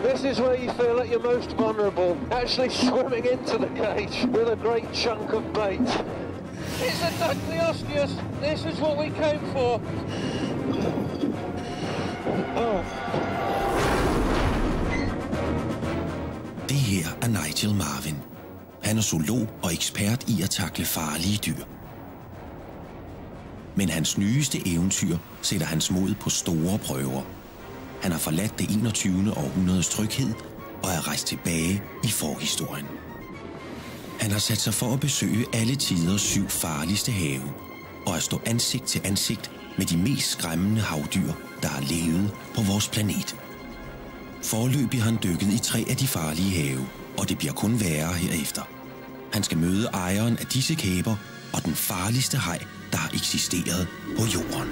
This is where you feel at your most vulnerable, actually swimming into the cage with a great chunk of bait. It's a Dactyosteius! This is what we came for! Oh. Det her er Nigel Marvin. Han er zoolog og ekspert i at takle farlige dyr. Men hans nyeste eventyr sætter hans mod på store prøver. Han har forladt det 21. århundredes tryghed og er rejst tilbage i forhistorien. Han har sat sig for at besøge alle tiders 7 farligste have og at stå ansigt til ansigt med de mest skræmmende havdyr, der har levet på vores planet. Foreløbig har han dykket i 3 af de farlige have, og det bliver kun værre herefter. Han skal møde ejeren af disse kæber og den farligste haj, der har eksisteret på jorden.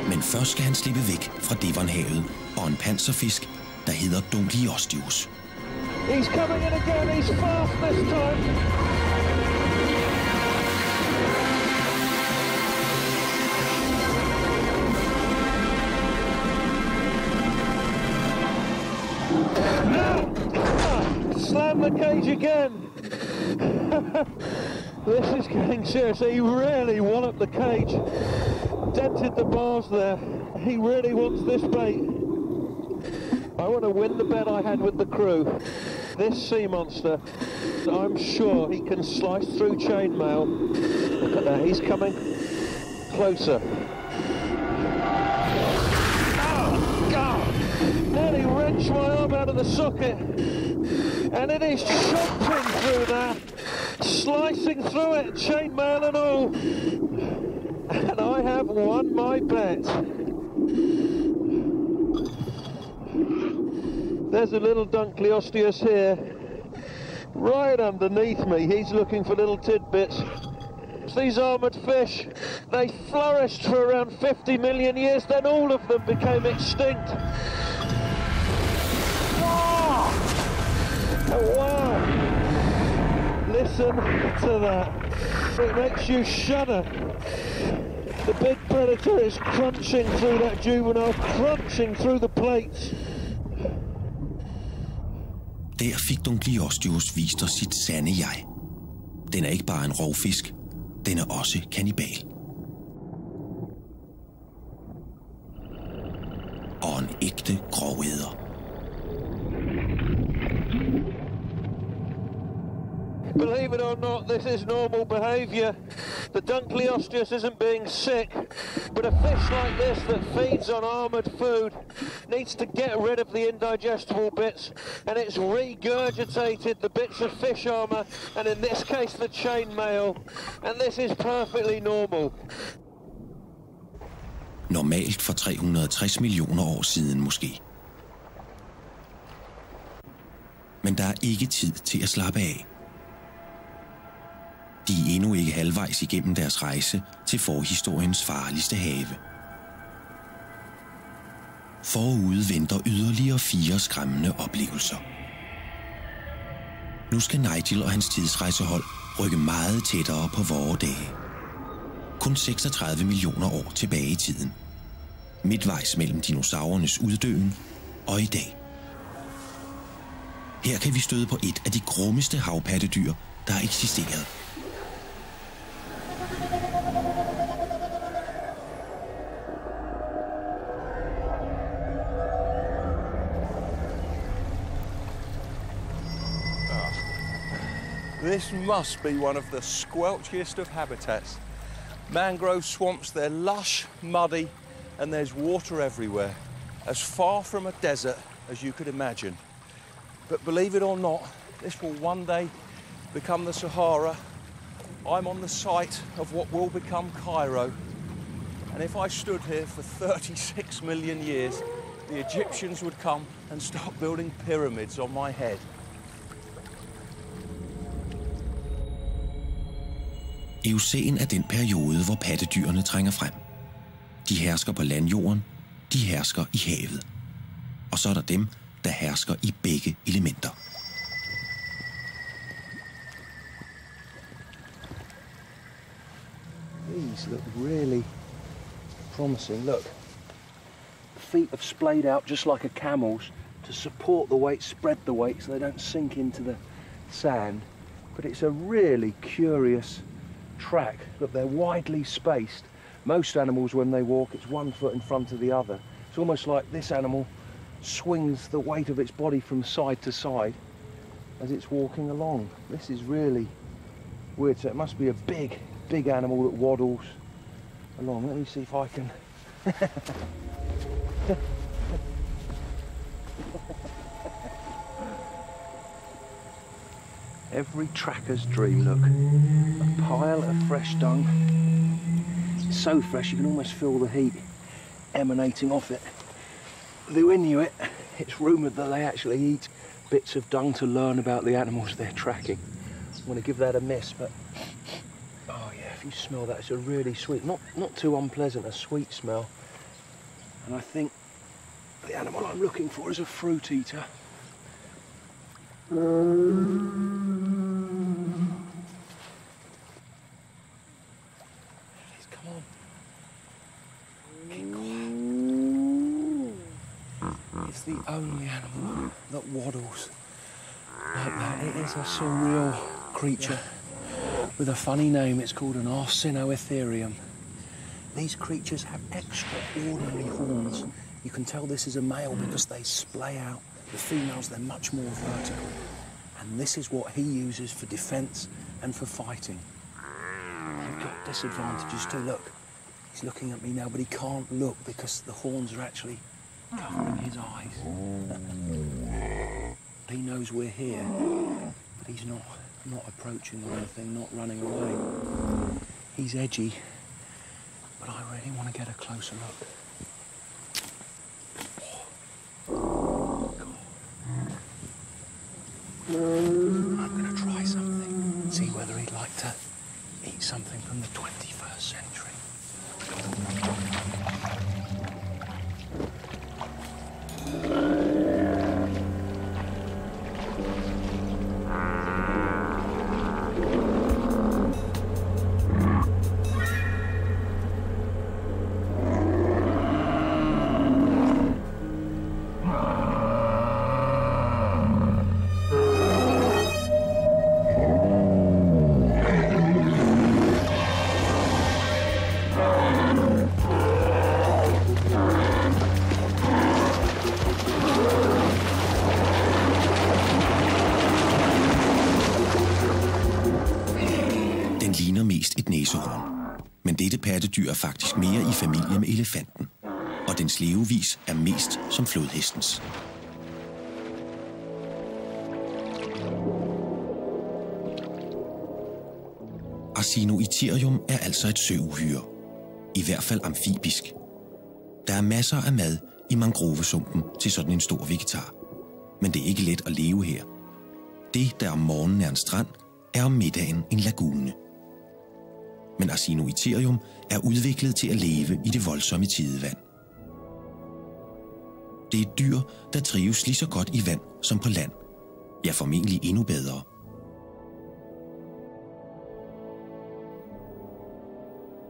Men først skal han slippe væk fra Devonhavet og en panserfisk, der hedder Dactyosteius. He's coming in again, he's fast this time. Slam the cage again. This is getting serious. He really walloped the cage. Dented the bars there. He really wants this bait. I want to win the bet I had with the crew. This sea monster, I'm sure he can slice through chainmail. Look at that, he's coming closer. Oh, God! Nearly wrenched my arm out of the socket. And it is chomping through that, slicing through it, chainmail and all. And I have won my bet. There's a little Dactyosteius here, right underneath me. He's looking for little tidbits. These armoured fish, they flourished for around 50 million years, then all of them became extinct. Wow! Wow! Listen to that. It makes you shudder. The big predator is crunching through that juvenile, crunching through the plates. Der fik Dactyosteius vist os sit sande jeg. Den er ikke bare en rovfisk, den er også kannibal. Og en ægte grovæder. Believe it or not, this is normal behaviour. The Dactyosteius isn't being sick, but a fish like this that feeds on armoured food needs to get rid of the indigestible bits, and it's regurgitated the bits of fish armour, and in this case the chainmail, and this is perfectly normal. Normalt for 360 millioner år siden måske. Men der er ikke tid til at slappe af. De er endnu ikke halvvejs igennem deres rejse til forhistoriens farligste have. Forude venter yderligere 4 skræmmende oplevelser. Nu skal Nigel og hans tidsrejsehold rykke meget tættere på vore dage. Kun 36 millioner år tilbage i tiden. Midtvejs mellem dinosaurernes uddøen og i dag. Her kan vi støde på et af de grummeste havpattedyr, der har eksisteret. This must be one of the squelchiest of habitats. Mangrove swamps, they're lush, muddy, and there's water everywhere. As far from a desert as you could imagine. But believe it or not, this will one day become the Sahara. I'm on the site of what will become Cairo. And if I stood here for 36 million years, the Egyptians would come and start building pyramids on my head. Eocæn er den periode, hvor pattedyrene trænger frem. De hersker på landjorden, de hersker i havet. Og så er der dem, der hersker i begge elementer. These these look really promising. Look, the feet have splayed out just like a camel's to support the weight, spread the weight so they don't sink into the sand. But it's a really curious track. Look, they're widely spaced. Most animals, when they walk, it's 1 foot in front of the other. It's almost like this animal swings the weight of its body from side to side as it's walking along. This is really weird. So it must be a big, big animal that waddles along. Let me see if I can... Every tracker's dream, look. A pile of fresh dung. It's so fresh you can almost feel the heat emanating off it. The Inuit, it's rumoured that they actually eat bits of dung to learn about the animals they're tracking. I'm going to give that a miss, but oh yeah, if you smell that, it's a really sweet, not too unpleasant, a sweet smell. And I think the animal I'm looking for is a fruit eater. Come on. Keep quiet. It's the only animal that waddles like that. It is a surreal creature with a funny name. It's called an Søuhyrer. These creatures have extraordinary horns. You can tell this is a male because they splay out. The females, they're much more vertical. And this is what he uses for defence and for fighting. I've got disadvantages to look. He's looking at me now, but he can't look because the horns are actually covering his eyes. He knows we're here, but he's not approaching or anything, not running away. He's edgy, but I really want to get a closer look. I'm going to try something, see whether he'd like to eat something from the 21st century. Men dette pattedyr er faktisk mere i familie med elefanten, og dens levevis er mest som flodhestens. Søuhyrer er altså et søuhyre, i hvert fald amfibisk. Der er masser af mad i mangrovesumpen til sådan en stor vegetar, men det er ikke let at leve her. Det, der om morgenen er en strand, er om middagen en lagune. Men Søuhyrer er udviklet til at leve i det voldsomme tidevand. Det er et dyr, der trives lige så godt i vand som på land. Ja, formentlig endnu bedre.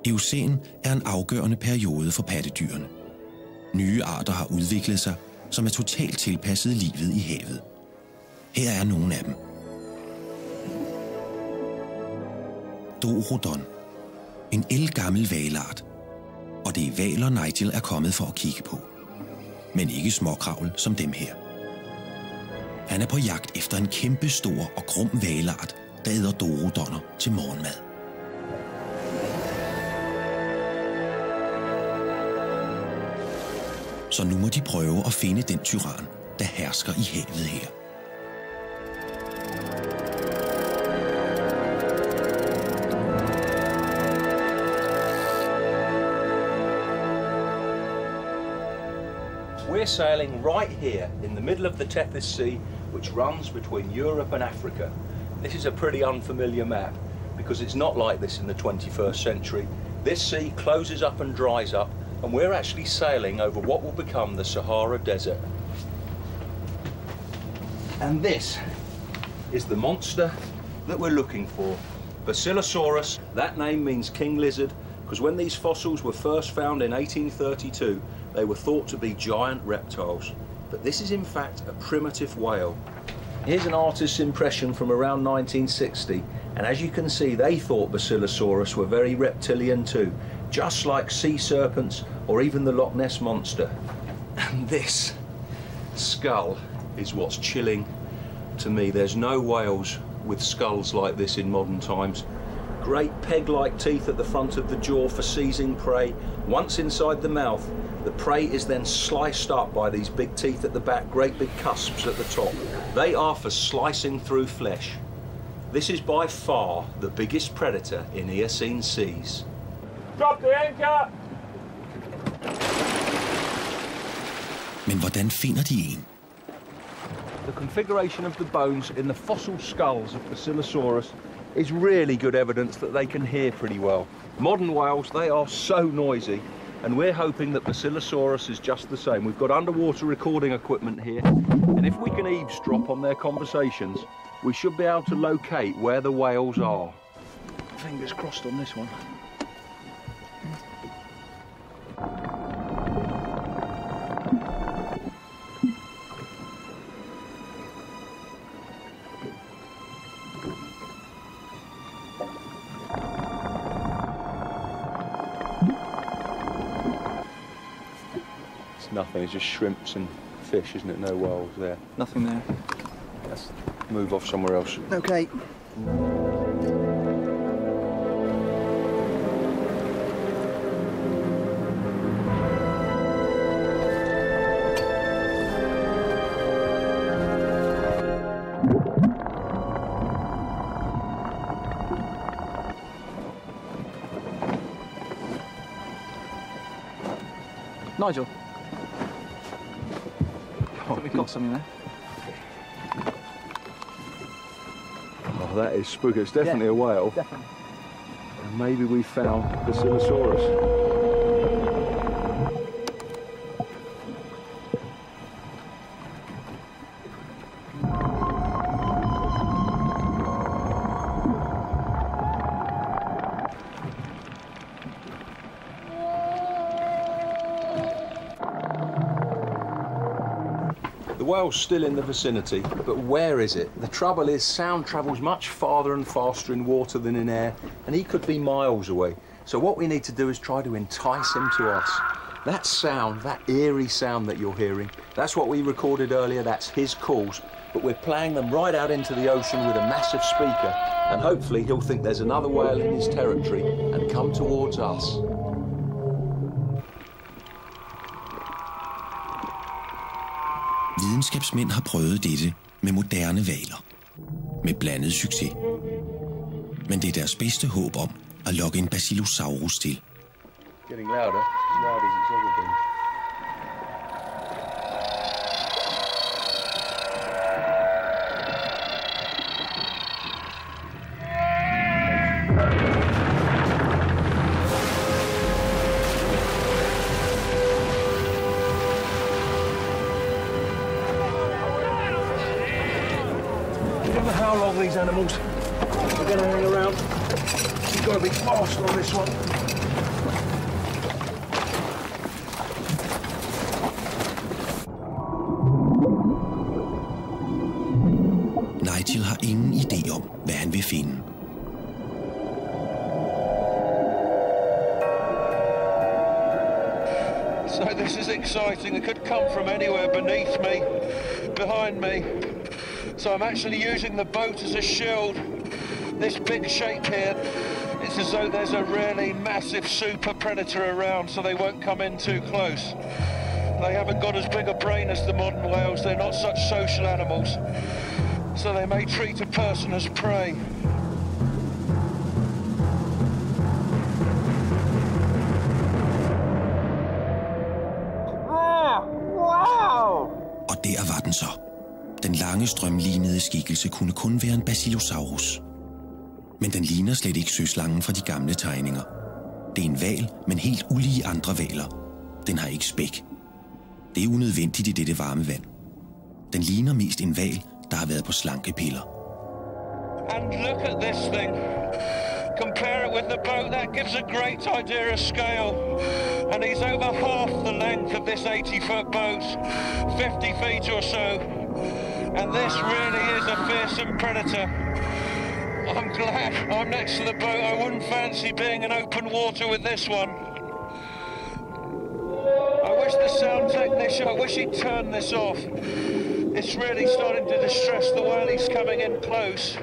Eocæn er en afgørende periode for pattedyrene. Nye arter har udviklet sig, som er totalt tilpasset livet i havet. Her er nogle af dem. Dorodon. En ældgammel hvalart. Og det er hvaler Nigel er kommet for at kigge på. Men ikke småkravl som dem her. Han er på jagt efter en kæmpe stor og grum hvalart, der æder dorodonner til morgenmad. Så nu må de prøve at finde den tyran, der hersker i havet her. We're sailing right here in the middle of the Tethys Sea, which runs between Europe and Africa. This is a pretty unfamiliar map because it's not like this in the 21st century. This sea closes up and dries up, and we're actually sailing over what will become the Sahara Desert. And this is the monster that we're looking for. Basilosaurus, that name means king lizard, because when these fossils were first found in 1832, they were thought to be giant reptiles. But this is in fact a primitive whale. Here's an artist's impression from around 1960, and as you can see, they thought Basilosaurus were very reptilian too, just like sea serpents or even the Loch Ness monster. And this skull is what's chilling to me. There's no whales with skulls like this in modern times. Great peg-like teeth at the front of the jaw for seizing prey. Once inside the mouth, the prey is then sliced up by these big teeth at the back, great big cusps at the top. They are for slicing through flesh. This is by far the biggest predator in Eocene seas. Drop the anchor! Men hvordan finder de en? The configuration of the bones in the fossil skulls of Basilosaurus is really good evidence that they can hear pretty well. Modern whales, they are so noisy, and we're hoping that Basilosaurus is just the same. We've got underwater recording equipment here, and if we can eavesdrop on their conversations, we should be able to locate where the whales are. Fingers crossed on this one. Nothing, it's just shrimps and fish, isn't it? No whales there. Nothing there. Let's move off somewhere else. Okay. Nigel. I think we've got something there. Oh, that is spooky. It's definitely a whale. Definitely. And maybe we found Basilosaurus. The whale's still in the vicinity, but where is it? The trouble is, sound travels much farther and faster in water than in air, and he could be miles away. So what we need to do is try to entice him to us. That sound, that eerie sound that you're hearing, that's what we recorded earlier, that's his calls, but we're playing them right out into the ocean with a massive speaker, and hopefully he'll think there's another whale in his territory and come towards us. Videnskabsmænd har prøvet dette med moderne hvaler. Med blandet succes. Men det er deres bedste håb om at lokke en Basilosaurus til. Getting louder, as loud as it's ever been. How long these animals are going to hang around. You've got to be fast on this one. Nigel har ingen idé om, hvad han vil finde. So this is exciting. It could come from anywhere beneath me, behind me. So I'm actually using the boat as a shield. This big shape here, it's as though there's a really massive super predator around, so they won't come in too close. They haven't got as big a brain as the modern whales. They're not such social animals. So they may treat a person as prey. Og der var den så. Den lange strømlinede skikkelse kunne kun være en Basilosaurus. Men den ligner slet ikke søslangen fra de gamle tegninger. Det er en hval, men helt ulige andre hvaler. Den har ikke spæk. Det er unødvendigt i dette varme vand. Den ligner mest en hval, der har været på slankepiller. And look at this thing. Compare it with the boat, that gives a great idea of scale. And he's over half the length of this 80-foot boat, 50 feet or so. And this really is a fearsome predator. I'm glad I'm next to the boat. I wouldn't fancy being in open water with this one. I wish the sound technician, I wish he'd turn this off. It's really starting to distress the whale. He's coming in close.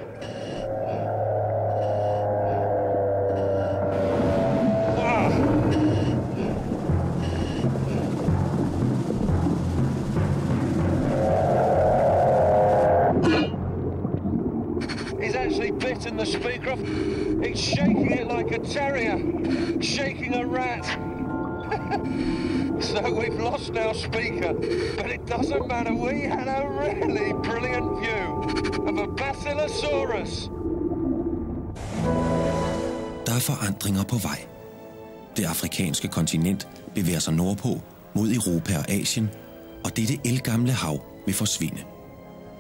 Wow. He's actually bitten the speaker off. He's shaking it like a terrier, shaking a rat. So we've lost our speaker, but it doesn't matter. We had a really brilliant view of a basilosaurus. Der er forandringer på vej. Det afrikanske kontinent bevæger sig nordpå mod Europa og Asien, og dette ældgamle hav vil forsvinde.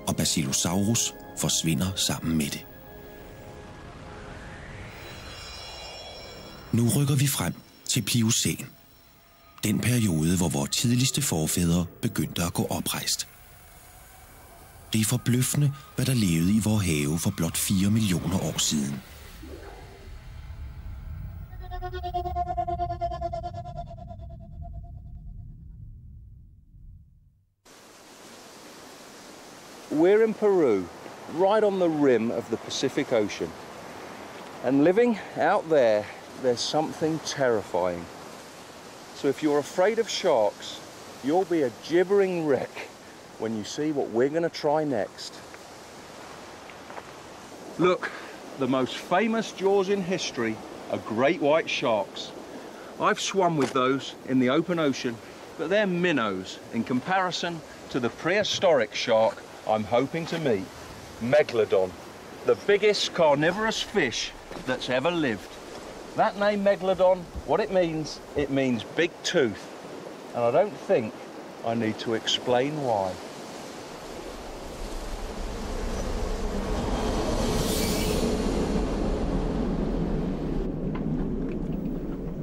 Og Basilosaurus forsvinder sammen med det. Nu rykker vi frem til Pliocæn. Den periode, hvor vores tidligste forfædre begyndte at gå oprejst. Det er forbløffende, hvad der levede i vores have for blot 4 millioner år siden. We're in Peru, right on the rim of the Pacific Ocean. And living out there, there's something terrifying. So if you're afraid of sharks, you'll be a gibbering wreck when you see what we're going to try next. Look, the most famous jaws in history are great white sharks. I've swum with those in the open ocean, but they're minnows in comparison to the prehistoric shark I'm hoping to meet, Megalodon, the biggest carnivorous fish that's ever lived. That name, Megalodon, what it means big tooth. And I don't think I need to explain why.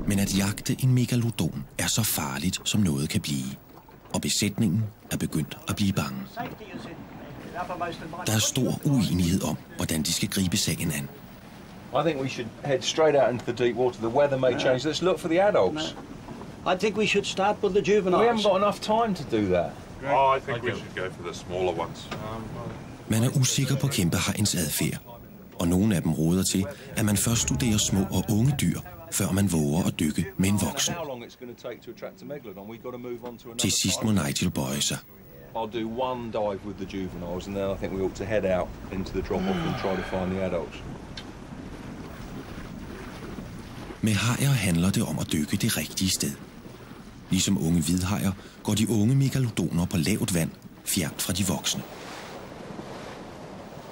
Men at jagte en megalodon er så farligt, som noget kan blive. Og besætningen er begyndt at blive bange. Der er stor uenighed om, hvordan de skal gribe sagen an. I think we should head straight out into the deep water. The weather may change. Let's look for the adults. I think we should start with the juveniles. We haven't got enough time to do that. Oh, I think we should go for the smaller ones. Man er usikker på kæmpehajens adfærd, og nogle af dem råder til, at man først studerer små og unge dyr, før man våger at dykke med en voksen. Til sidst må Nigel bøje sig. I'll do one dive with the juveniles, and then I think we ought to head out into the drop-off and try to find the adults. Med hajer handler det om at dykke det rigtige sted. Ligesom unge hvidhajer går de unge megalodoner på lavt vand, fjernt fra de voksne.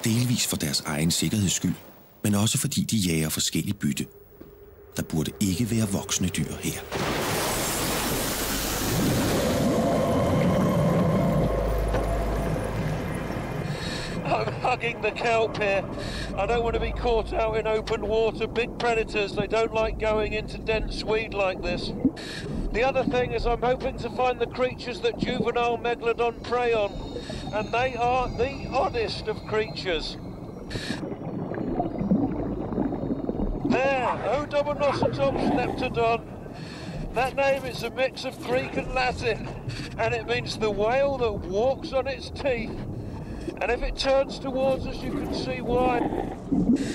Delvis for deres egen sikkerheds skyld, men også fordi de jager forskellige bytte. Der burde ikke være voksne dyr her. I'm hugging the kelp here. I don't want to be caught out in open water. Big predators, they don't like going into dense weed like this. The other thing is I'm hoping to find the creatures that juvenile megalodon prey on. And they are the oddest of creatures. There, Odontocetops leptodon. That name is a mix of Greek and Latin, and it means the whale that walks on its teeth. And if it turns towards us, you can see why.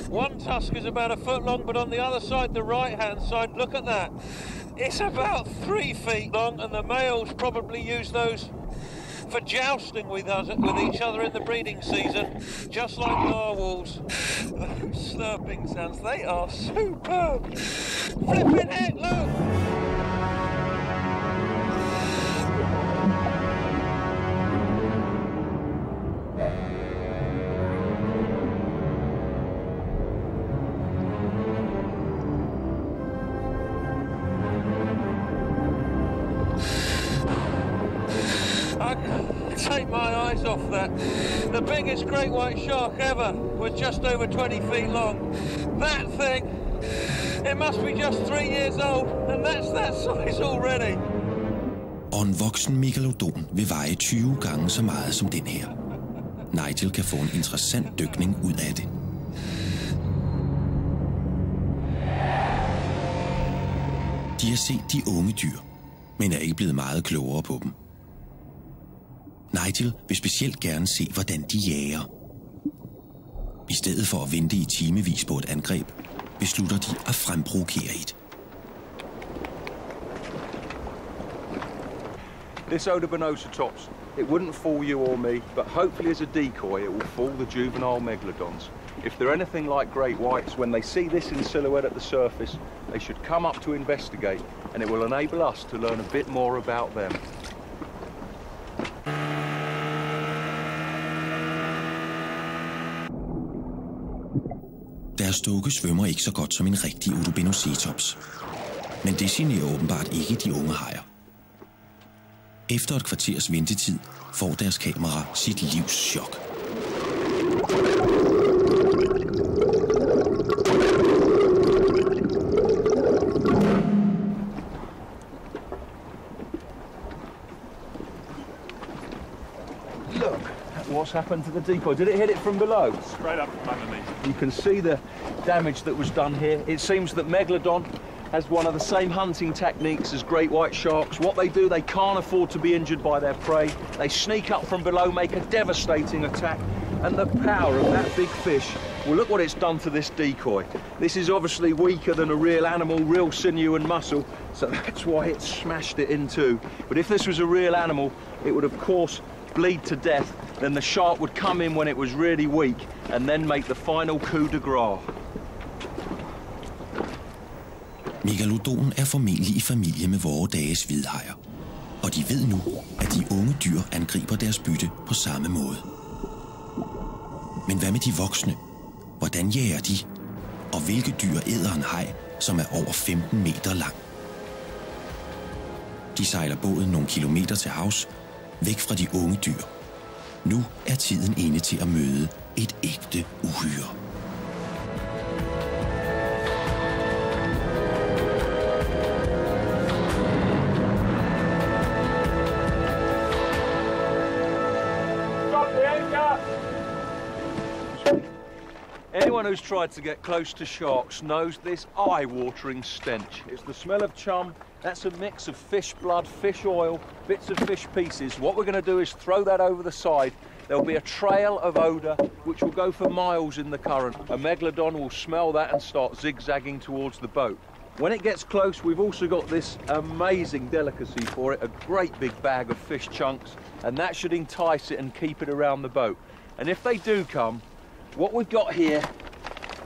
One tusk is about a foot long, but on the other side, the right-hand side, look at that. It's about 3 feet long, and the males probably use those for jousting with each other in the breeding season, just like narwhals. Slurping sounds, they are superb. Flipping heck, look! Take my eyes off that. The biggest great white shark ever was just over 20 feet long. That thing, It must be just 3 years old, and that's that size already. Og en voksen megalodon vil veje 20 gange så meget som den her. Nigel kan få en interessant dykning ud af det. De har set de unge dyr, men er ikke blevet meget klogere på dem. Nigel vil specielt gerne se, hvordan de jager. I stedet for at vente i timevis på et angreb, beslutter de at fremprovokere et. This Odobenocetops, it wouldn't fool you or me, but hopefully as a decoy it will fool the juvenile megalodons. If they're anything like great whites, when they see this in silhouette at the surface, they should come up to investigate, and it will enable us to learn a bit more about them. Deres dukke svømmer ikke så godt som en rigtig Odobenocetops. Men det generer åbenbart ikke de unge hajer. Efter et kvarters ventetid får deres kamera sit livs chok. What's happened to the decoy? Did it hit it from below? Straight up underneath. You can see the damage that was done here. It seems that Megalodon has one of the same hunting techniques as great white sharks. What they do, they can't afford to be injured by their prey. They sneak up from below, make a devastating attack, and the power of that big fish, well, look what it's done to this decoy. This is obviously weaker than a real animal, real sinew and muscle, so that's why it smashed it in two. But if this was a real animal, it would of course bleed to death. Then the shark would come in when it was really weak and then make the final coup de grace. Megalodonen er formentlig i familie med vore dages hvidhajer. Og de ved nu, at de unge dyr angriber deres bytte på samme måde. Men hvad med de voksne? Hvordan jager de? Og hvilke dyr æder en haj, som er over 15 meter lang? De sejler båden nogle kilometer til havs, væk fra de unge dyr. Nu er tiden inde til at møde et ægte uhyre. Anyone who's tried to get close to sharks knows this eye-watering stench. It's the smell of chum. That's a mix of fish blood, fish oil, bits of fish pieces. What we're going to do is throw that over the side. There'll be a trail of odour which will go for miles in the current. A megalodon will smell that and start zigzagging towards the boat. When it gets close, we've also got this amazing delicacy for it, a great big bag of fish chunks, and that should entice it and keep it around the boat. And if they do come, what we've got here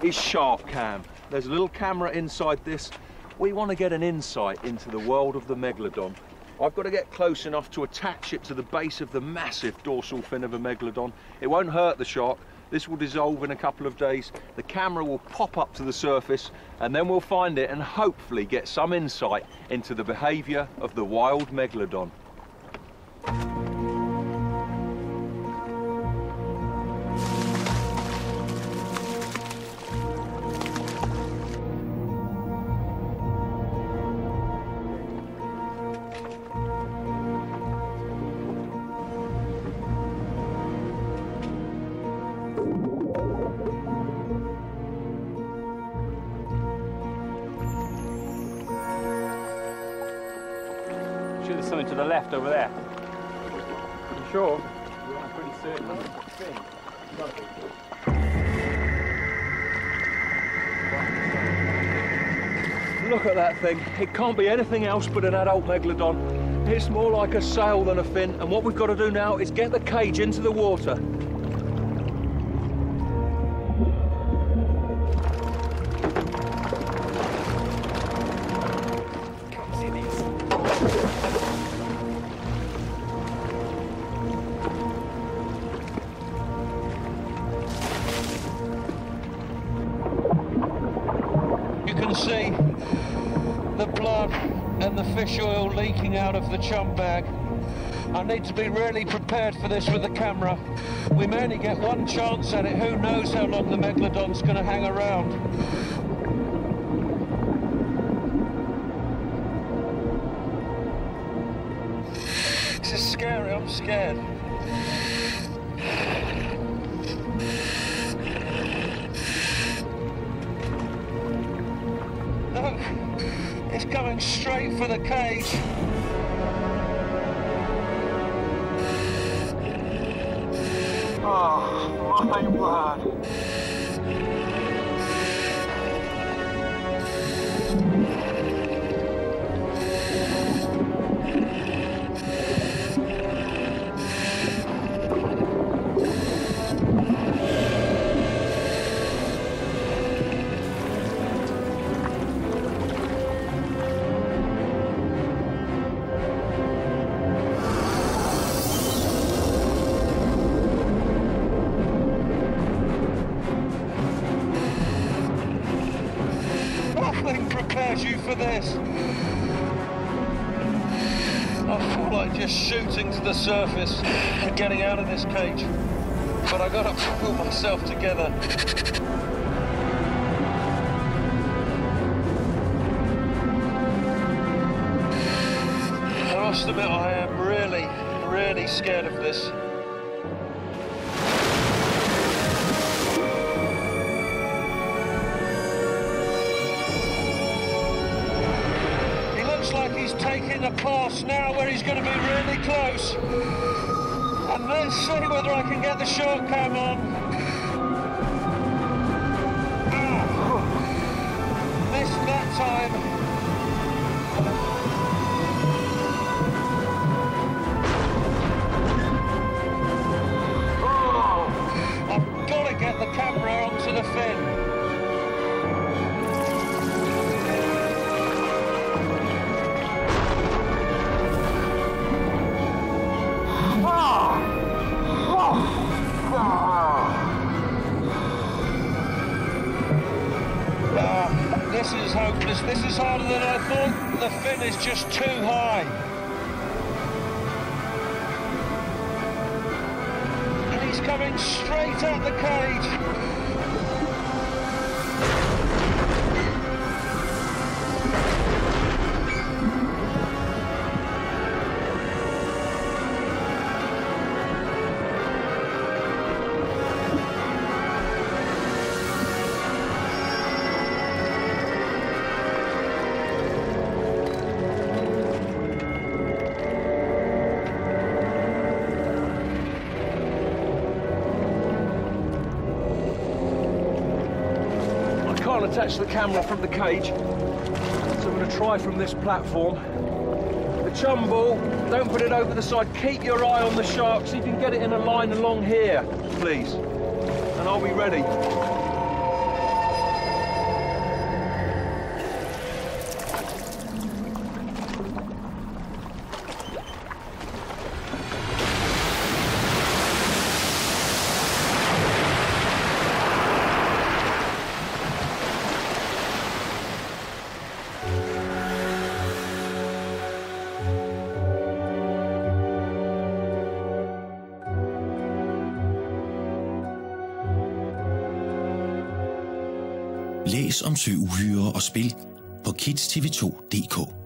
is shark cam. There's a little camera inside this. We want to get an insight into the world of the megalodon. I've got to get close enough to attach it to the base of the massive dorsal fin of a megalodon. It won't hurt the shark. This will dissolve in a couple of days. The camera will pop up to the surface and then we'll find it and hopefully get some insight into the behaviour of the wild megalodon. There's something to the left over there. You sure? Yeah, I'm pretty certain. Look at that thing. It can't be anything else but an adult megalodon. It's more like a sail than a fin, and what we've got to do now is get the cage into the water. You can see the blood and the fish oil leaking out of the chum bag. I need to be really prepared for this with the camera. We may only get one chance at it. Who knows how long the megalodon's going to hang around. I'm scared. Look, it's coming straight for the cage. Oh, my word. Prepares you for this. I feel like just shooting to the surface and getting out of this cage, but I gotta pull myself together. I must admit, I am really scared of this. Like he's taking a pass now where he's going to be really close. And let's see whether I can get the short cam on. Oh, missed that time. Oh, I've got to get the camera onto the fin. This is hopeless. This is harder than I thought. The fin is just too high. And he's coming straight at the cage. Can't attach the camera from the cage, so I'm going to try from this platform. The chum ball, don't put it over the side, keep your eye on the shark, so you can get it in a line along here, please, and I'll be ready. Læs om søuhyrer og spil på kidstv2.dk.